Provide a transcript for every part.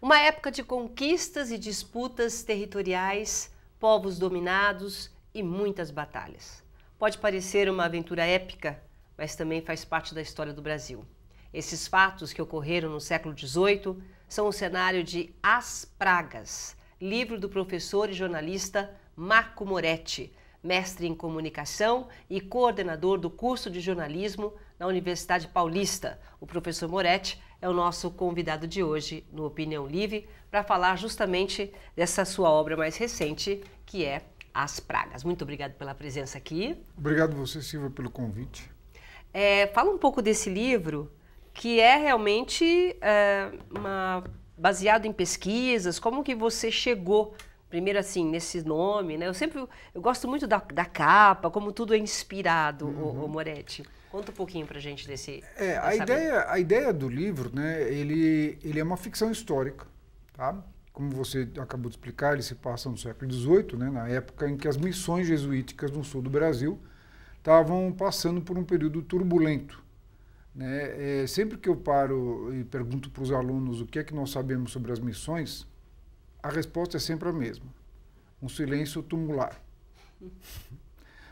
Uma época de conquistas e disputas territoriais, povos dominados e muitas batalhas. Pode parecer uma aventura épica, mas também faz parte da história do Brasil. Esses fatos que ocorreram no século XVIII são o cenário de As Pragas, livro do professor e jornalista Marco Moretti, mestre em comunicação e coordenador do curso de jornalismo na Universidade Paulista. O professor Moretti é o nosso convidado de hoje no Opinião Livre para falar justamente dessa sua obra mais recente, que é As Pragas. Muito obrigado pela presença aqui. Obrigado você, Silvia, pelo convite. Fala um pouco desse livro, que é realmente baseado em pesquisas. Como que você chegou, primeiro assim, nesse nome, né? Eu gosto muito da capa, como tudo é inspirado, o Moretti. Conta um pouquinho pra gente desse... A ideia do livro, né, ele é uma ficção histórica, tá? Como você acabou de explicar, ele se passa no século XVIII, né, na época em que as missões jesuíticas no sul do Brasil estavam passando por um período turbulento, né? Sempre que eu paro e pergunto para os alunos o que é que nós sabemos sobre as missões, a resposta é sempre a mesma: um silêncio tumular.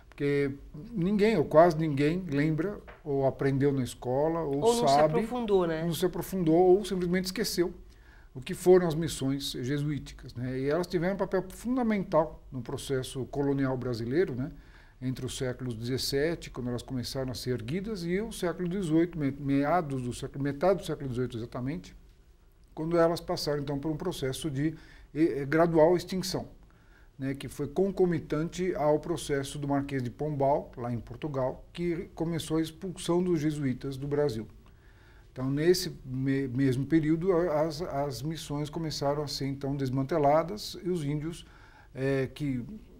Porque ninguém, ou quase ninguém, lembra, ou aprendeu na escola, ou não sabe... se aprofundou, né? Não se aprofundou, ou simplesmente esqueceu o que foram as missões jesuíticas, né? E elas tiveram um papel fundamental no processo colonial brasileiro, né? Entre os séculos XVII, quando elas começaram a ser erguidas, e o século XVIII, metade do século XVIII exatamente, quando elas passaram então por um processo de gradual extinção, né, que foi concomitante ao processo do Marquês de Pombal, lá em Portugal, que começou a expulsão dos jesuítas do Brasil. Então, nesse mesmo período, as missões começaram a ser então desmanteladas, e os índios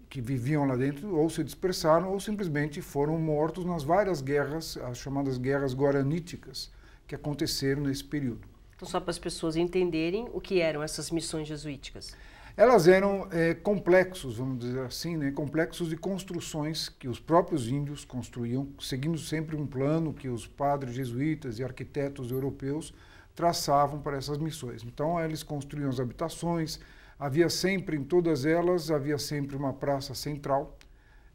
que viviam lá dentro ou se dispersaram ou simplesmente foram mortos nas várias guerras, as chamadas guerras guaraníticas, que aconteceram nesse período. Então, só para as pessoas entenderem o que eram essas missões jesuíticas. Elas eram complexos, vamos dizer assim, né? Complexos de construções que os próprios índios construíam, seguindo sempre um plano que os padres jesuítas e arquitetos europeus traçavam para essas missões. Então, eles construíam as habitações, havia sempre, em todas elas, havia sempre uma praça central.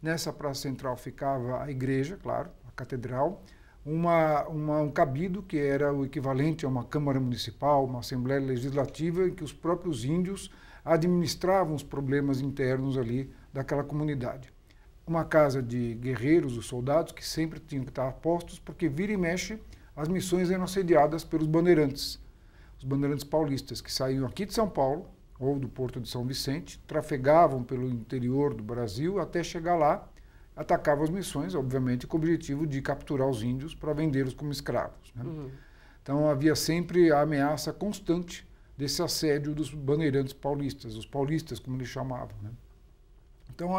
Nessa praça central ficava a igreja, claro, a catedral, um cabido que era o equivalente a uma Câmara Municipal, uma Assembleia Legislativa, em que os próprios índios administravam os problemas internos ali daquela comunidade. Uma casa de guerreiros, os soldados, que sempre tinham que estar postos, porque vira e mexe, as missões eram assediadas pelos bandeirantes, os bandeirantes paulistas, que saíam aqui de São Paulo, ou do Porto de São Vicente, trafegavam pelo interior do Brasil até chegar lá, atacavam as missões, obviamente com o objetivo de capturar os índios para vendê-los como escravos, né? Então havia sempre a ameaça constante desse assédio dos bandeirantes paulistas, os paulistas, como eles chamavam, né? Então,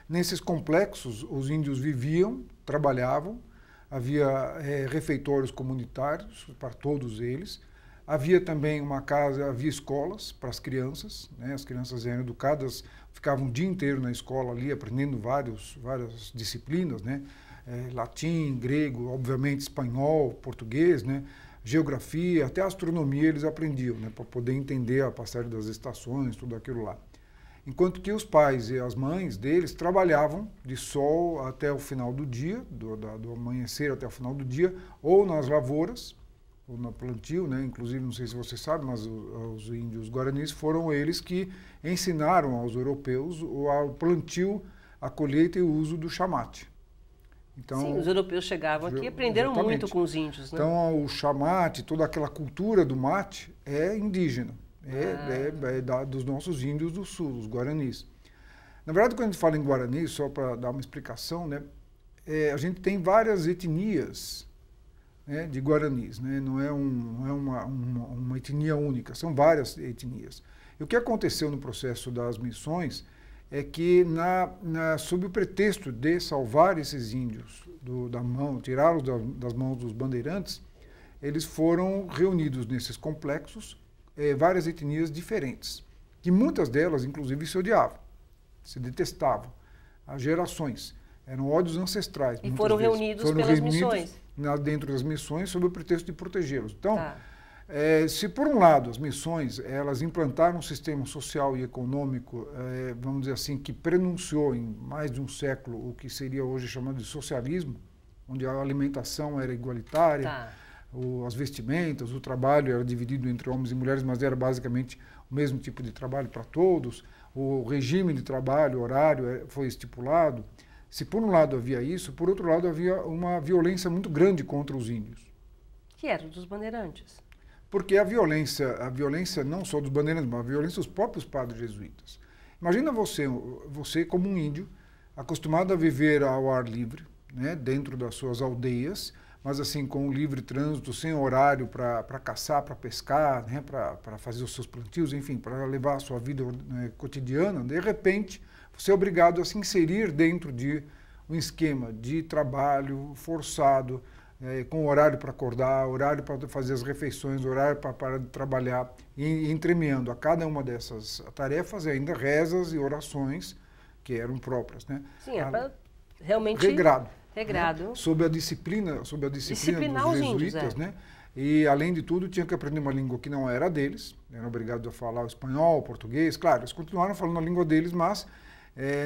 nesses complexos, os índios viviam, trabalhavam, havia refeitórios comunitários para todos eles, havia também uma casa, havia escolas para as crianças, né? As crianças eram educadas, ficavam o dia inteiro na escola ali, aprendendo várias disciplinas, né? Latim, grego, obviamente espanhol, português, né? Geografia, até astronomia eles aprendiam, né? Para poder entender a passagem das estações, tudo aquilo lá. Enquanto que os pais e as mães deles trabalhavam de sol até o final do dia, do amanhecer até o final do dia, ou nas lavouras, ou no plantio, né? Inclusive, não sei se você sabe, mas os índios guaranis foram eles que ensinaram aos europeus o plantio, a colheita e o uso do chamate. Então, sim, os europeus chegavam aqui e aprenderam muito com os índios, né? Então, o chamate, toda aquela cultura do mate é indígena, dos nossos índios do sul, os guaranis. Na verdade, quando a gente fala em guarani, só para dar uma explicação, né, a gente tem várias etnias, né, de guaranis, né? Não é uma etnia única, são várias etnias. E o que aconteceu no processo das missões é que, sob o pretexto de salvar esses índios tirá-los das mãos dos bandeirantes, eles foram reunidos nesses complexos, várias etnias diferentes, que muitas delas, inclusive, se odiavam, se detestavam, há gerações, eram ódios ancestrais. E foram reunidos pelas missões? Dentro das missões, sob o pretexto de protegê-los. Então, Se por um lado as missões elas implantaram um sistema social e econômico, vamos dizer assim, que prenunciou em mais de um século o que seria hoje chamado de socialismo, onde a alimentação era igualitária, Tá. as vestimentas, o trabalho era dividido entre homens e mulheres, mas era basicamente o mesmo tipo de trabalho para todos, o regime de trabalho, horário foi estipulado. Se por um lado havia isso, por outro lado havia uma violência muito grande contra os índios. Que era dos bandeirantes. Porque a violência não só dos bandeirantes, mas a violência dos próprios padres jesuítas. Imagina você como um índio, acostumado a viver ao ar livre, né, dentro das suas aldeias, mas assim com um livre trânsito, sem horário para caçar, para pescar, né, para fazer os seus plantios, enfim, para levar a sua vida, né, cotidiana. De repente, você é obrigado a se inserir dentro de um esquema de trabalho forçado, com horário para acordar, horário para fazer as refeições, horário para parar de trabalhar, e entremeando a cada uma dessas tarefas ainda rezas e orações que eram próprias, né? Sim, era realmente regrado. Regrado. Né? Sob a disciplina Disciplinar dos os jesuítas, índios, né? E, além de tudo, tinha que aprender uma língua que não era deles, eram obrigados a falar o espanhol, o português. Claro, eles continuaram falando a língua deles, mas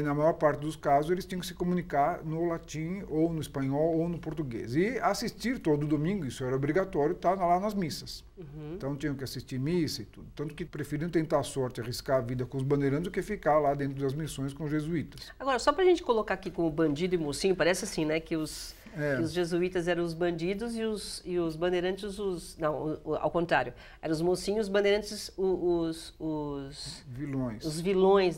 na maior parte dos casos eles tinham que se comunicar no latim, ou no espanhol, ou no português. E assistir todo domingo, isso era obrigatório, estar lá nas missas. Então tinham que assistir missa e tudo. Tanto que preferiam tentar a sorte, arriscar a vida com os bandeirantes, do que ficar lá dentro das missões com os jesuítas. Agora, só para a gente colocar aqui como bandido e mocinho, parece assim, né, que os jesuítas eram os bandidos e os bandeirantes não, ao contrário. Eram os mocinhos, os bandeirantes os vilões. Os vilões.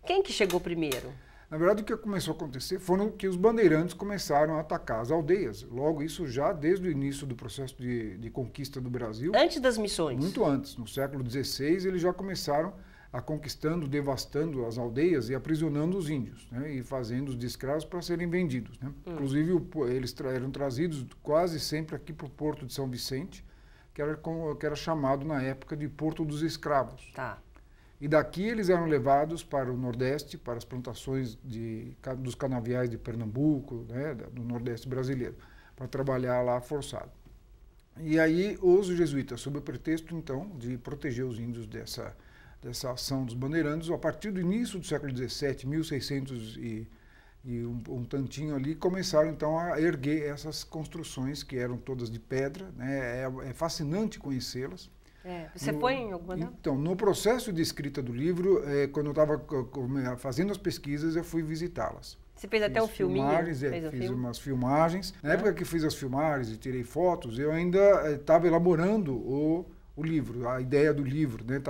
Quem que chegou primeiro? Na verdade, o que começou a acontecer foram que os bandeirantes começaram a atacar as aldeias. Logo, isso já desde o início do processo de conquista do Brasil. Antes das missões? Muito antes. No século XVI, eles já começaram a conquistando, devastando as aldeias e aprisionando os índios, né, e fazendo-os de escravos para serem vendidos. Né? Inclusive, eles eram trazidos quase sempre aqui para o Porto de São Vicente, que era chamado na época de Porto dos Escravos. Tá. E daqui eles eram levados para o Nordeste, para as plantações dos canaviais de Pernambuco, né, do Nordeste brasileiro, para trabalhar lá forçado. E aí os jesuítas, sob o pretexto, então, de proteger os índios dessa ação dos bandeirantes, a partir do início do século XVII, 1600 e um tantinho ali, começaram então a erguer essas construções que eram todas de pedra, né? É fascinante conhecê-las. Você foi em alguma delas? Então, no processo de escrita do livro, quando eu estava fazendo as pesquisas, eu fui visitá-las. Você fez até um filminho? Fiz umas filmagens. Na época que fiz as filmagens e tirei fotos, eu ainda estava elaborando o livro, a ideia do livro, né?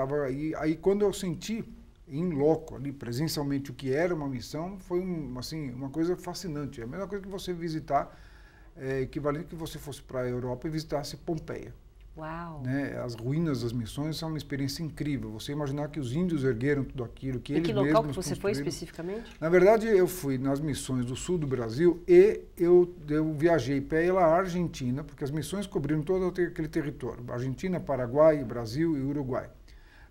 Aí quando eu senti em loco, ali presencialmente, o que era uma missão, foi uma coisa fascinante. É a mesma coisa que você visitar, equivalente que você fosse para a Europa e visitasse Pompeia. Uau! Né? As ruínas das missões são uma experiência incrível. Você imaginar que os índios ergueram tudo aquilo, que eles mesmos local que você foi construíram. especificamente? Na verdade, eu fui nas missões do sul do Brasil e eu viajei pela Argentina, porque as missões cobriram todo aquele território. Argentina, Paraguai, Brasil e Uruguai.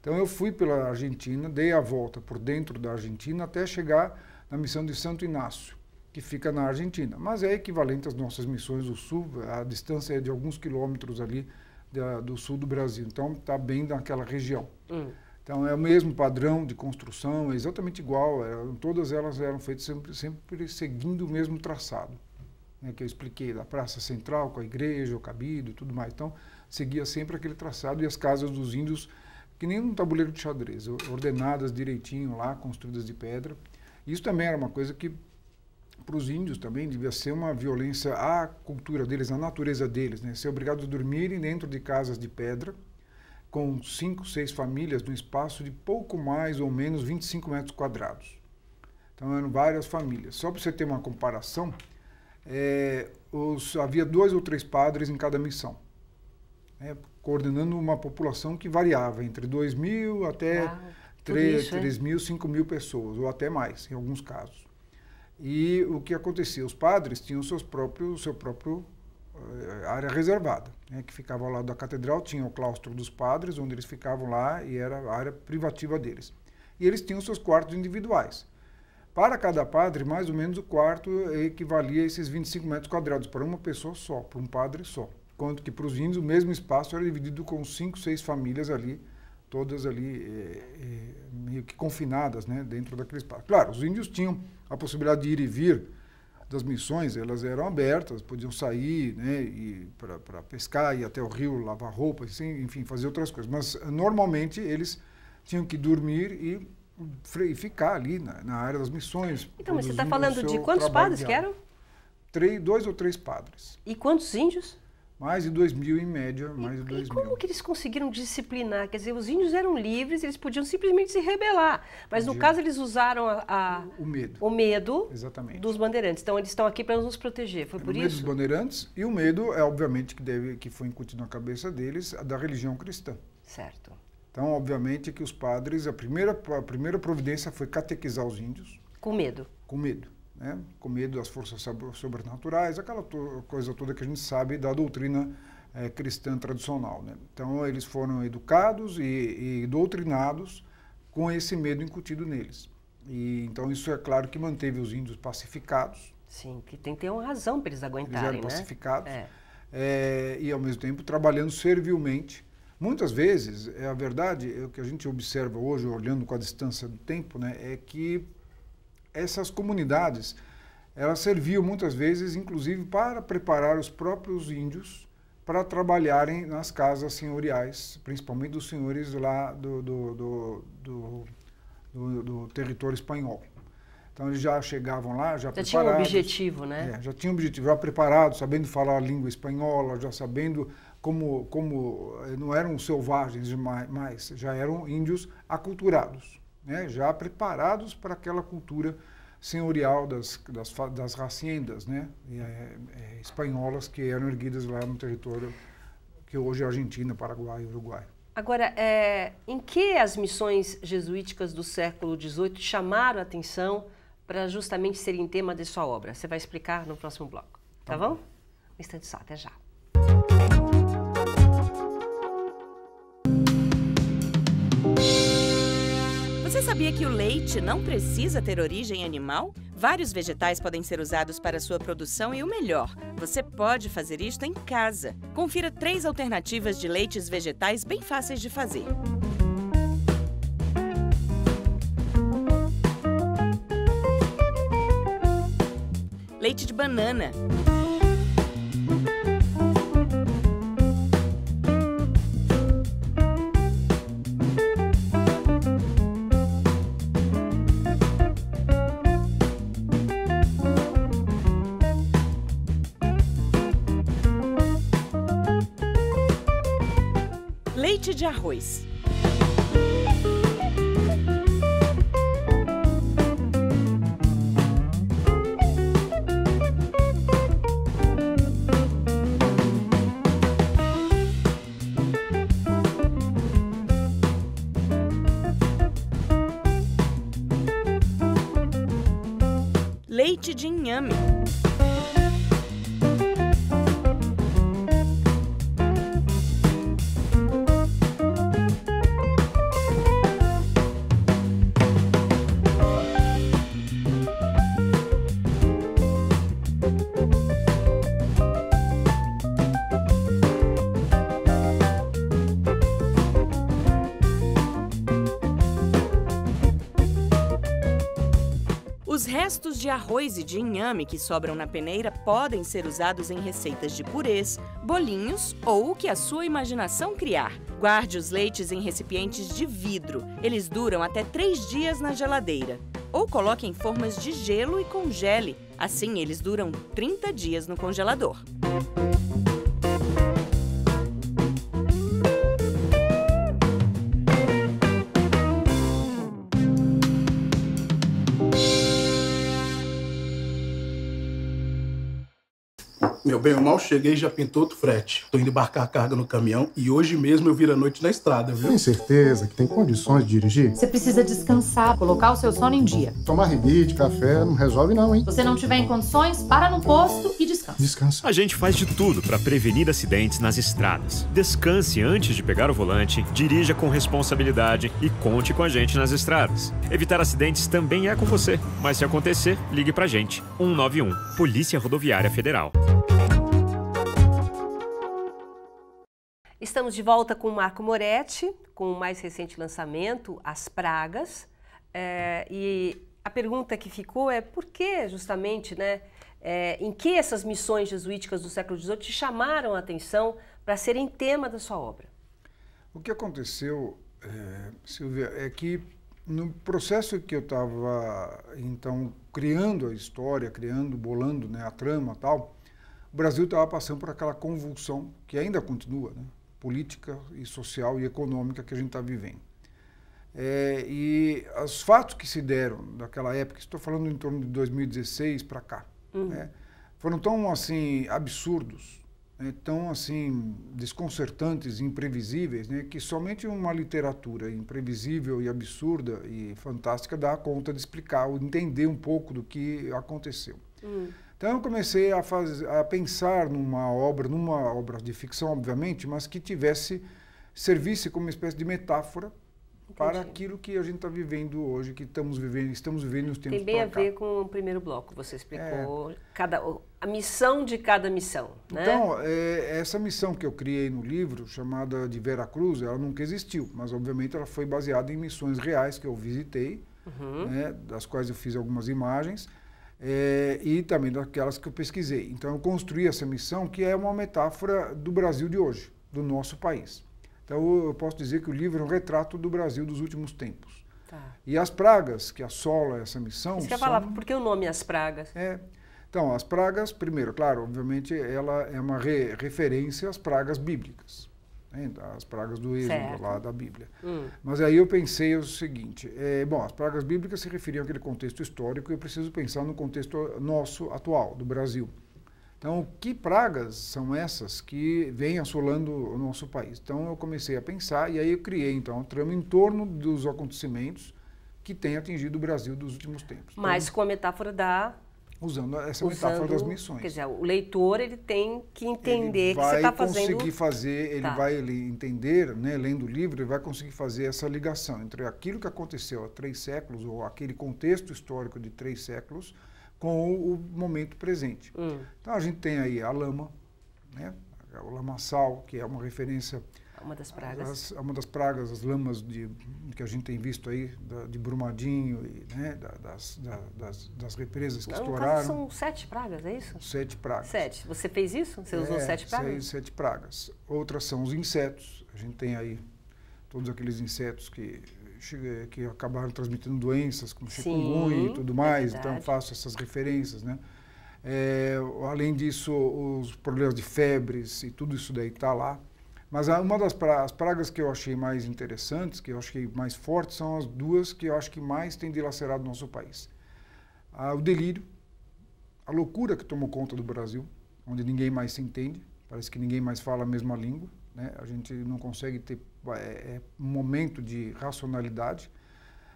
Então eu fui pela Argentina, dei a volta por dentro da Argentina até chegar na missão de Santo Inácio, que fica na Argentina. Mas é equivalente às nossas missões do sul, a distância é de alguns quilômetros ali do sul do Brasil, então está bem naquela região. Então é o mesmo padrão de construção, é exatamente igual, todas elas eram feitas sempre seguindo o mesmo traçado, né, que eu expliquei, da Praça Central com a igreja, o cabido e tudo mais. Então seguia sempre aquele traçado e as casas dos índios, que nem um tabuleiro de xadrez, ordenadas direitinho lá, construídas de pedra. Isso também era uma coisa que para os índios também devia ser uma violência à cultura deles, à natureza deles, né? Ser obrigado a dormirem dentro de casas de pedra, com 5, 6 famílias, num espaço de pouco mais ou menos 25 metros quadrados. Então eram várias famílias. Só para você ter uma comparação, havia 2 ou 3 padres em cada missão, né? Coordenando uma população que variava entre 2.000 até 3.000, 5.000 pessoas, ou até mais, em alguns casos. E o que acontecia? Os padres tinham seu próprio área reservada, né, que ficava ao lado da catedral, tinha o claustro dos padres, onde eles ficavam lá e era a área privativa deles. E eles tinham seus quartos individuais. Para cada padre, mais ou menos o quarto equivalia a esses 25 metros quadrados, para uma pessoa só, para um padre só. enquanto que para os índios o mesmo espaço era dividido com 5, 6 famílias ali, todas ali meio que confinadas, né, dentro daquele espaço. Claro, os índios tinham a possibilidade de ir e vir das missões, elas eram abertas, podiam sair, né, para pescar, ir até o rio, lavar roupa, assim, enfim, fazer outras coisas. Mas normalmente eles tinham que dormir e ficar ali na área das missões. Então, mas você está falando de quantos padres que eram? 2 ou 3 padres. E quantos índios? Mais de 2.000 em média, mais de 2.000. E como que eles conseguiram disciplinar? Quer dizer, os índios eram livres, eles podiam simplesmente se rebelar. Mas no caso eles usaram o medo exatamente, dos bandeirantes. Então eles estão aqui para nos proteger, foi por isso? O medo isso? dos bandeirantes, e o medo é obviamente que foi incutido na cabeça deles da religião cristã. Certo. Então, obviamente que os padres, a primeira providência foi catequizar os índios. Com medo. Com medo. Né? Com medo das forças sobrenaturais, aquela coisa toda que a gente sabe da doutrina cristã tradicional. Né? Então, eles foram educados e doutrinados com esse medo incutido neles. E, então, isso é claro que manteve os índios pacificados. Sim, que tem que ter uma razão para eles aguentarem, eles eram pacificados, né? E, ao mesmo tempo, trabalhando servilmente. Muitas vezes, a verdade, o que a gente observa hoje, olhando com a distância do tempo, né, é que essas comunidades, elas serviam muitas vezes, inclusive, para preparar os próprios índios para trabalharem nas casas senhoriais, principalmente dos senhores lá do território espanhol. Então, eles já chegavam lá, já preparados. Já tinham um objetivo, né? Já tinham um objetivo, já preparados, sabendo falar a língua espanhola, já sabendo como não eram selvagens mais, já eram índios aculturados, né? Já preparados para aquela cultura senhorial das haciendas, né? Espanholas que eram erguidas lá no território que hoje é Argentina, Paraguai e Uruguai. Agora, em que as missões jesuíticas do século XVIII chamaram a atenção para justamente serem tema de sua obra? Você vai explicar no próximo bloco, tá bom? Um instante só, até já. Você sabia que o leite não precisa ter origem animal? Vários vegetais podem ser usados para sua produção e o melhor, você pode fazer isto em casa. Confira 3 alternativas de leites vegetais bem fáceis de fazer. Leite de banana. Leite de arroz. Leite de inhame. Os restos de arroz e de inhame que sobram na peneira podem ser usados em receitas de purês, bolinhos ou o que a sua imaginação criar. Guarde os leites em recipientes de vidro. Eles duram até 3 dias na geladeira. Ou coloque em formas de gelo e congele. Assim, eles duram 30 dias no congelador. Meu bem, eu mal cheguei e já pintou outro frete. Tô indo embarcar a carga no caminhão e hoje mesmo eu viro a noite na estrada, viu? Tem certeza que tem condições de dirigir? Você precisa descansar, colocar o seu sono em dia. Tomar rebite, café, não resolve não, hein? Se você não tiver em condições, para no posto e descansa. Descansa. A gente faz de tudo para prevenir acidentes nas estradas. Descanse antes de pegar o volante, dirija com responsabilidade e conte com a gente nas estradas. Evitar acidentes também é com você, mas se acontecer, ligue pra gente. 191, Polícia Rodoviária Federal. Estamos de volta com o Marco Moretti, com o mais recente lançamento, As Pragas. E a pergunta que ficou é por que, justamente, né, em que essas missões jesuíticas do século XVIII te chamaram a atenção para serem tema da sua obra? O que aconteceu, Silvia, é que no processo que eu estava, então, criando a história, bolando, né, a trama e tal, o Brasil estava passando por aquela convulsão, que ainda continua, né, política e social e econômica que a gente está vivendo. E os fatos que se deram daquela época, estou falando em torno de 2016 para cá, né, foram tão assim absurdos, né, tão assim desconcertantes, imprevisíveis, né, que somente uma literatura imprevisível e absurda e fantástica dá conta de explicar ou entender um pouco do que aconteceu. Então eu comecei a pensar numa obra de ficção, obviamente, mas que servisse como uma espécie de metáfora para aquilo que a gente está vivendo hoje, que estamos vivendo nos tempos para cá. Tem bem a ver com o primeiro bloco, você explicou a missão de cada missão, né? Então, essa missão que eu criei no livro, chamada de Vera Cruz, ela nunca existiu, mas obviamente ela foi baseada em missões reais que eu visitei, né, das quais eu fiz algumas imagens, e também daquelas que eu pesquisei. Então eu construí essa missão, que é uma metáfora do Brasil de hoje, do nosso país. Então eu posso dizer que o livro é um retrato do Brasil dos últimos tempos. Tá. E as pragas que assolam essa missão... Você quer falar, por que o nome As Pragas? Então, as pragas, primeiro, claro, obviamente, ela é uma referência às pragas bíblicas, né, as pragas do Êxodo, lá da Bíblia. Mas aí eu pensei o seguinte, bom, as pragas bíblicas se referiam àquele contexto histórico e eu preciso pensar no contexto nosso atual, do Brasil. Então, que pragas são essas que vêm assolando o nosso país? Então, eu comecei a pensar e aí eu criei, então, a trama em torno dos acontecimentos que têm atingido o Brasil dos últimos tempos. Mas com a metáfora usando essa metáfora das missões. Quer dizer, o leitor ele tem que entender que você está fazendo... Ele vai entender, né, lendo o livro, ele vai conseguir fazer essa ligação entre aquilo que aconteceu há 3 séculos, ou aquele contexto histórico de 3 séculos, com o momento presente. Então a gente tem aí a lama, né, o lamaçal, que é uma referência... Uma das pragas. Uma das pragas, as lamas que a gente tem visto aí, de Brumadinho, e, né, das represas que estouraram. São 7 pragas, é isso? 7 pragas. 7. Você fez isso? Você usou 7 pragas? 7 pragas. Outras são os insetos. A gente tem aí todos aqueles insetos que acabaram transmitindo doenças, como chikungunya e tudo mais. Então faço essas referências, né? Além disso, os problemas de febres e tudo isso daí está lá. Mas uma das pragas que eu achei mais interessantes, que eu achei mais fortes, são as 2 que eu acho que mais têm dilacerado o nosso país. O delírio, a loucura que tomou conta do Brasil, onde ninguém mais se entende, parece que ninguém mais fala a mesma língua, né? A gente não consegue ter um momento de racionalidade.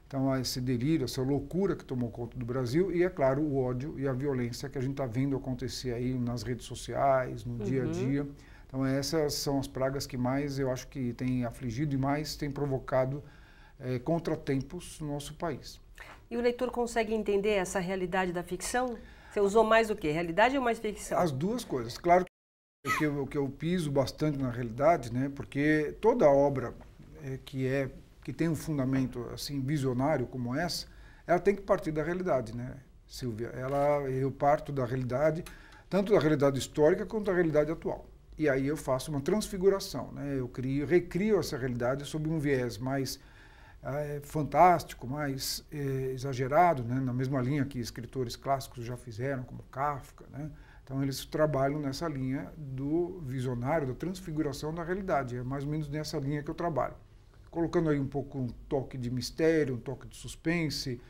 Então, esse delírio, essa loucura que tomou conta do Brasil e, é claro, o ódio e a violência que a gente está vendo acontecer aí nas redes sociais, no dia a dia. Então, essas são as pragas que mais, eu acho que têm afligido e mais têm provocado contratempos no nosso país. E o leitor consegue entender essa realidade da ficção? Você usou mais o quê? Realidade ou mais ficção? As 2 coisas. Claro que eu piso bastante na realidade, né? Porque toda obra que tem um fundamento assim visionário como essa, ela tem que partir da realidade, né, Silvia? Eu parto da realidade, tanto da realidade histórica quanto da realidade atual. E aí eu faço uma transfiguração, né? Eu recrio essa realidade sob um viés mais fantástico, mais exagerado, né? Na mesma linha que escritores clássicos já fizeram, como Kafka, né? Então eles trabalham nessa linha do visionário, da transfiguração da realidade. É mais ou menos nessa linha que eu trabalho. Colocando aí um pouco um toque de mistério, um toque de suspense,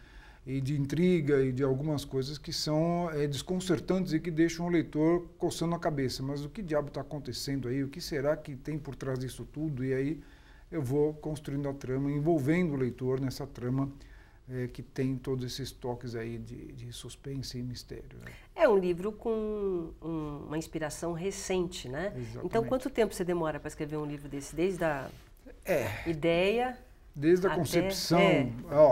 e de intriga e de algumas coisas que são desconcertantes e que deixam o leitor coçando a cabeça. Mas o que diabo está acontecendo aí? O que será que tem por trás disso tudo? E aí eu vou construindo a trama, envolvendo o leitor nessa trama que tem todos esses toques aí de suspense e mistério. Né? É um livro com uma inspiração recente, né? Exatamente. Então, quanto tempo você demora para escrever um livro desse? Desde a ideia... Desde a concepção,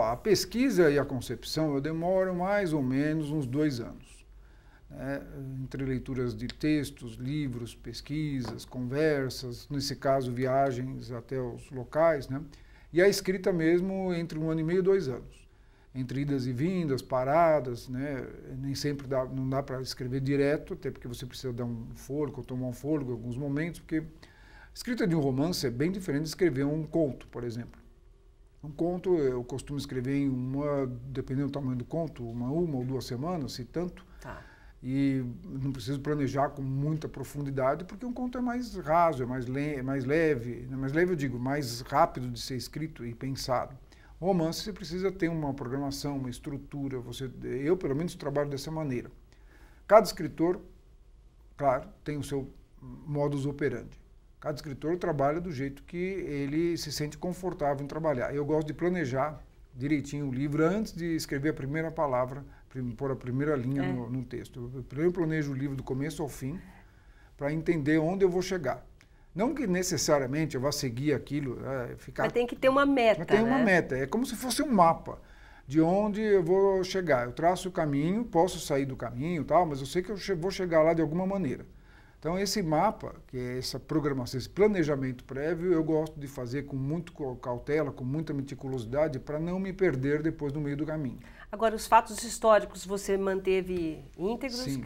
a pesquisa e a concepção, eu demoro mais ou menos uns 2 anos. entre leituras de textos, livros, pesquisas, conversas, nesse caso viagens até os locais, né? E a escrita mesmo entre 1 ano e meio e 2 anos, entre idas e vindas, paradas, né? Nem sempre não dá para escrever direto, até porque você precisa dar um fôlego, tomar um fôlego em alguns momentos, porque a escrita de um romance é bem diferente de escrever um conto, por exemplo. Um conto eu costumo escrever em dependendo do tamanho do conto, uma ou 2 semanas, se tanto. Tá. E não preciso planejar com muita profundidade, porque um conto é mais raso, é mais leve, mais leve eu digo, mais rápido de ser escrito e pensado. O romance você precisa ter uma programação, uma estrutura, eu pelo menos trabalho dessa maneira. Cada escritor, claro, tem o seu modus operandi. Cada escritor trabalha do jeito que ele se sente confortável em trabalhar. Eu gosto de planejar direitinho o livro antes de escrever a primeira palavra, pôr a primeira linha no texto. Eu primeiro planejo o livro do começo ao fim para entender onde eu vou chegar. Não que necessariamente eu vá seguir aquilo, Mas tem que ter uma meta, Mas tem uma meta. É como se fosse um mapa de onde eu vou chegar. Eu traço o caminho, posso sair do caminho e tal, mas eu sei que eu vou chegar lá de alguma maneira. Então, esse mapa, que é essa programação, esse planejamento prévio, eu gosto de fazer com muita cautela, com muita meticulosidade, para não me perder depois no meio do caminho. Agora, os fatos históricos você manteve íntegros? Sim,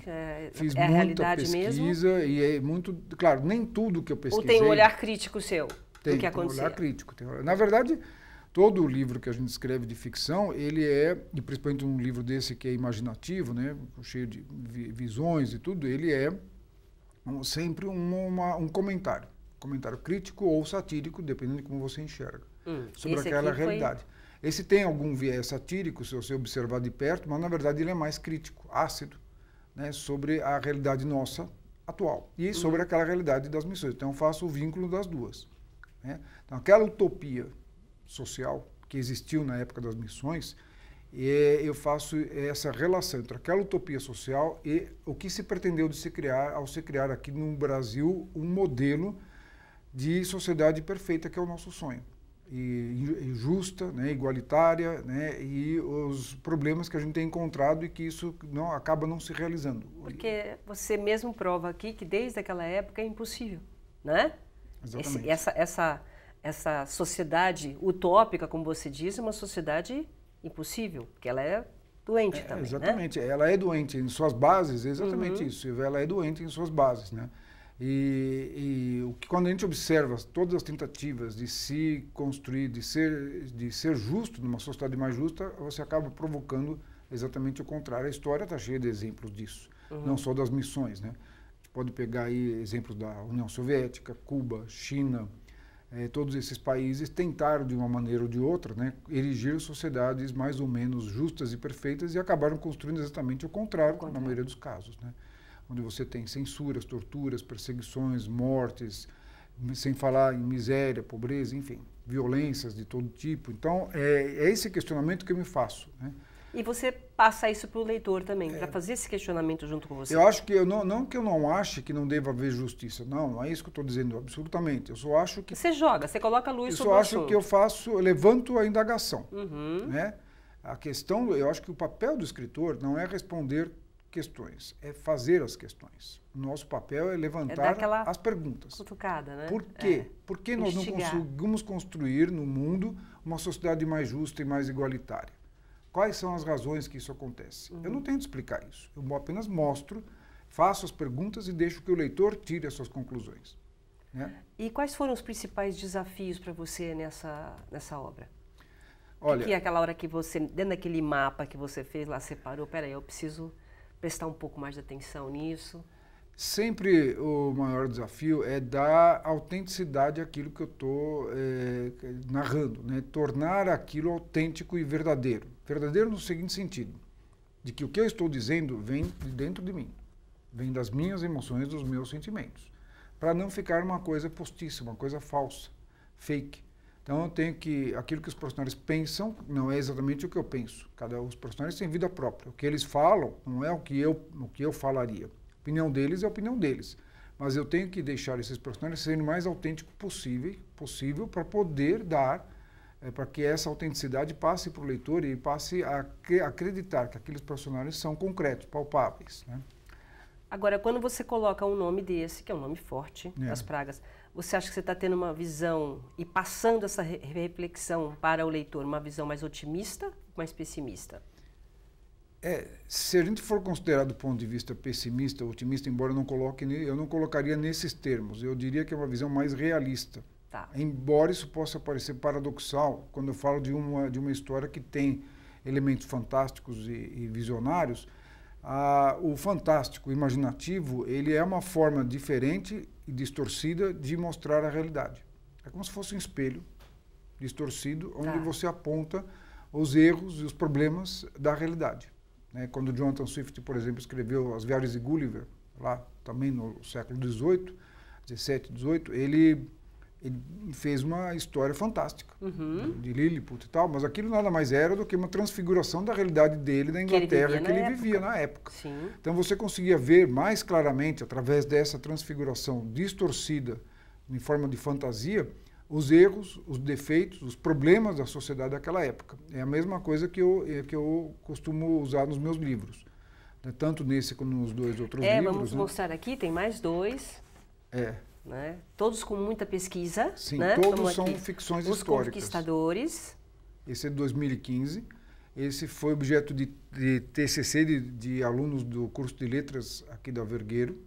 fiz a muita realidade pesquisa mesmo? E é muito... Claro, nem tudo que eu pesquisei... Ou tem um olhar crítico seu do que acontecia? Tem um olhar crítico. Na verdade, todo livro que a gente escreve de ficção, ele e principalmente um livro desse que é imaginativo, né, cheio de visões e tudo, ele é sempre um comentário crítico ou satírico, dependendo de como você enxerga, sobre aquela realidade. Esse tem algum viés satírico, se você observar de perto, mas na verdade ele é mais crítico, ácido, né, sobre a realidade nossa atual e sobre aquela realidade das missões. Então eu faço o vínculo das duas, né? Então aquela utopia social que existiu na época das missões, eu faço essa relação entre aquela utopia social e o que se pretendeu de se criar ao se criar aqui no Brasil um modelo de sociedade perfeita, que é o nosso sonho, e justa, né, igualitária, né, e os problemas que a gente tem encontrado e que isso acaba não se realizando. Porque você mesmo prova aqui que desde aquela época é impossível, né? Exatamente. Essa sociedade utópica, como você diz, é uma sociedade impossível, porque ela é doente também, exatamente, né? Ela é doente em suas bases, exatamente isso, ela é doente em suas bases, né? Quando a gente observa todas as tentativas de se construir, de ser justo, numa sociedade mais justa, você acaba provocando exatamente o contrário. A história está cheia de exemplos disso, não só das missões, né? A gente pode pegar aí exemplos da União Soviética, Cuba, China. Todos esses países tentaram, de uma maneira ou de outra, né, erigir sociedades mais ou menos justas e perfeitas e acabaram construindo exatamente o contrário, na maioria dos casos, né? Onde você tem censuras, torturas, perseguições, mortes, sem falar em miséria, pobreza, enfim, violências de todo tipo. Então, é esse questionamento que eu me faço, né? E você passa isso para o leitor também, para fazer esse questionamento junto com você? Eu acho que, não que eu não ache que não deva haver justiça, não é isso que eu estou dizendo, absolutamente. Eu só acho que... Você joga, você coloca a luz sobre o assunto. Eu só acho que eu levanto a indagação, né? A questão, eu acho que o papel do escritor não é responder questões, é fazer as questões. O nosso papel é levantar as perguntas. Cutucada, né? Por quê? Por que nós não conseguimos construir no mundo uma sociedade mais justa e mais igualitária? Quais são as razões que isso acontece? Eu não tento explicar isso. Eu apenas mostro, faço as perguntas e deixo que o leitor tire as suas conclusões, né? E quais foram os principais desafios para você nessa obra? Olha, que é aquela hora que você, dentro daquele mapa que você fez lá, separou, peraí, eu preciso prestar um pouco mais de atenção nisso? Sempre o maior desafio é dar autenticidade àquilo que eu estou narrando, né? Tornar aquilo autêntico e verdadeiro. Verdadeiro no seguinte sentido, de que o que eu estou dizendo vem de dentro de mim, vem das minhas emoções, dos meus sentimentos, para não ficar uma coisa postiça, uma coisa falsa, fake. Então eu tenho que, aquilo que os profissionais pensam não é exatamente o que eu penso. Os profissionais têm vida própria. O que eles falam não é o que eu falaria. A opinião deles é a opinião deles. Mas eu tenho que deixar esses profissionais serem o mais autênticos possível para poder dar, para que essa autenticidade passe para o leitor e passe a acreditar que aqueles profissionais são concretos, palpáveis, né? Agora, quando você coloca um nome desse, que é um nome forte das pragas, você acha que você está tendo uma visão e passando essa reflexão para o leitor, uma visão mais otimista ou mais pessimista? Se a gente for considerar do ponto de vista pessimista, otimista, embora eu não colocaria nesses termos, eu diria que é uma visão mais realista. Tá. Embora isso possa parecer paradoxal, quando eu falo de uma história que tem elementos fantásticos e visionários, o fantástico, o imaginativo, ele é uma forma diferente e distorcida de mostrar a realidade. É como se fosse um espelho distorcido, onde você aponta os erros e os problemas da realidade. Quando Jonathan Swift, por exemplo, escreveu As Viagens de Gulliver, lá também no século XVIII, XVII, ele fez uma história fantástica, de Lilliput e tal, mas aquilo nada mais era do que uma transfiguração da realidade dele, da Inglaterra, que ele vivia na época. Sim. Então você conseguia ver mais claramente, através dessa transfiguração distorcida, em forma de fantasia, os erros, os defeitos, os problemas da sociedade daquela época. É a mesma coisa que eu costumo usar nos meus livros, tanto nesse como nos dois outros livros. Vamos mostrar aqui, tem mais dois. Né? Todos com muita pesquisa. Sim, né? todos são ficções históricas. Os Conquistadores. Esse é de 2015. Esse foi objeto de TCC de alunos do curso de letras aqui da Vergueiro,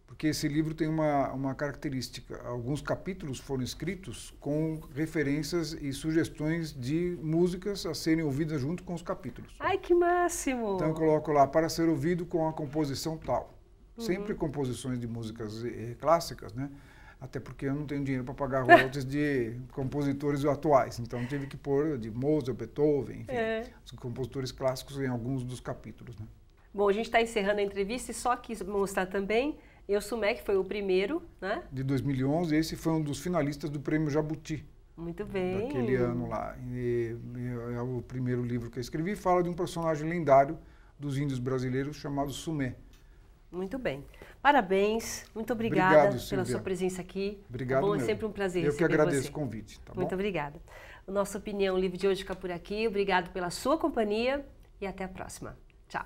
porque esse livro tem uma característica. Alguns capítulos foram escritos com referências e sugestões de músicas a serem ouvidas junto com os capítulos. Ai, que máximo! Então eu coloco lá, para ser ouvido com a composição tal. Sempre composições de músicas clássicas, né? Até porque eu não tenho dinheiro para pagar royalties de compositores atuais. Então tive que pôr de Mozart, Beethoven, enfim, os compositores clássicos em alguns dos capítulos, né? Bom, a gente está encerrando a entrevista e só quis mostrar também, Eu Sumé, que foi o primeiro, né? De 2011, esse foi um dos finalistas do Prêmio Jabuti. Muito bem. Daquele ano lá. E é o primeiro livro que eu escrevi, fala de um personagem lendário dos índios brasileiros chamado Sumé. Muito bem. Parabéns, muito obrigada pela sua presença aqui. Obrigado, tá bom? É sempre um prazer Eu que agradeço você. O convite. Tá muito bom? Obrigada. O Nossa Opinião, o livro de hoje fica por aqui. Obrigado pela sua companhia e até a próxima. Tchau.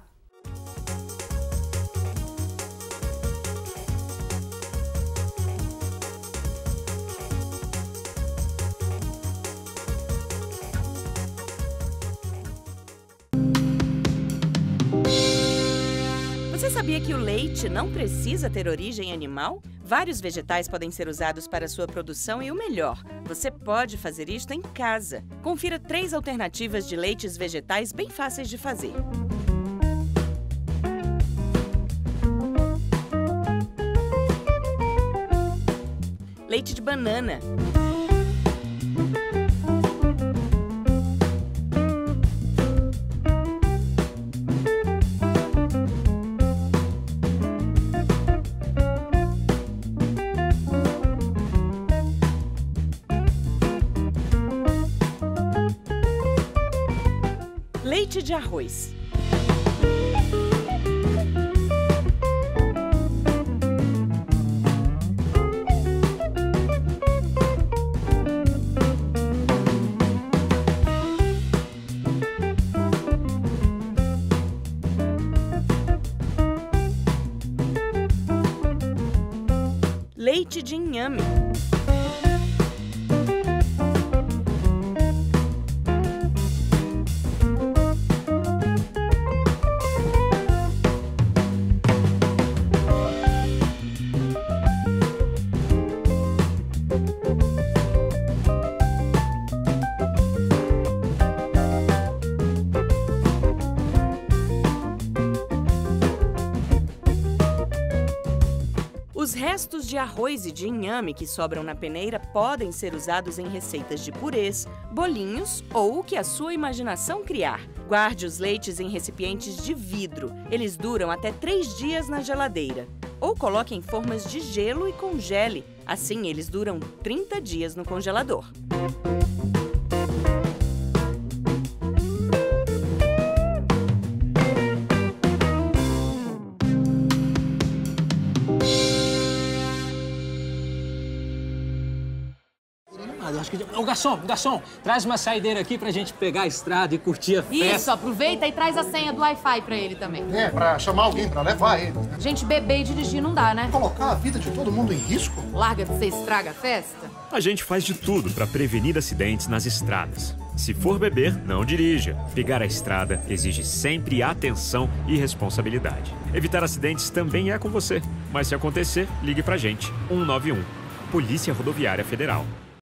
Você sabia que o leite não precisa ter origem animal? Vários vegetais podem ser usados para sua produção e o melhor, você pode fazer isto em casa. Confira 3 alternativas de leites vegetais bem fáceis de fazer. Leite de banana. Leite de arroz. Leite de inhame. Os restos de arroz e de inhame que sobram na peneira podem ser usados em receitas de purês, bolinhos ou o que a sua imaginação criar. Guarde os leites em recipientes de vidro. Eles duram até 3 dias na geladeira. Ou coloque em formas de gelo e congele. Assim, eles duram 30 dias no congelador. acho que... Ô, garçom, traz uma saideira aqui pra gente pegar a estrada e curtir a festa. Isso, aproveita e traz a senha do Wi-Fi pra ele também. É, pra chamar alguém pra levar ele. Gente, beber e dirigir não dá, né? Colocar a vida de todo mundo em risco? Larga de ser estraga a festa. A gente faz de tudo para prevenir acidentes nas estradas. Se for beber, não dirija. Pegar a estrada exige sempre atenção e responsabilidade. Evitar acidentes também é com você. Mas se acontecer, ligue pra gente. 191. Polícia Rodoviária Federal.